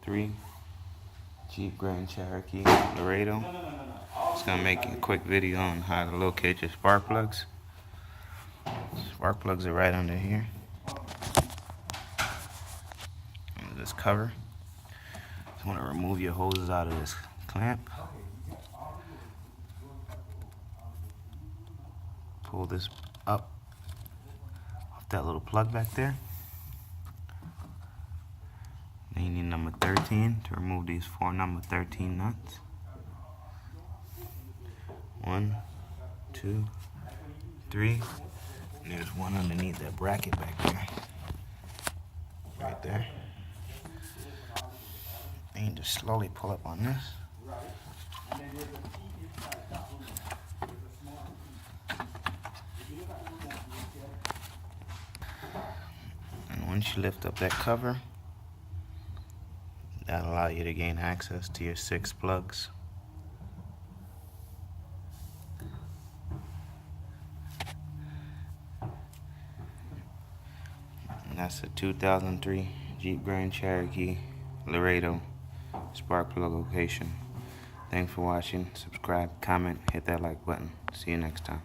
2003 Jeep Grand Cherokee Laredo. Just gonna make a quick video on how to locate your spark plugs. Spark plugs are right under here. Under this cover. You want to remove your hoses out of this clamp. Pull this up off that little plug back there. Then you need number 13 to remove these 4 number 13 nuts. 1, 2, 3. And there's one underneath that bracket back there. Right there. And you just slowly pull up on this. And once you lift up that cover, that'll allow you to gain access to your 6 plugs. And that's a 2003 Jeep Grand Cherokee Laredo spark plug location. Thanks for watching. Subscribe, comment, hit that like button. See you next time.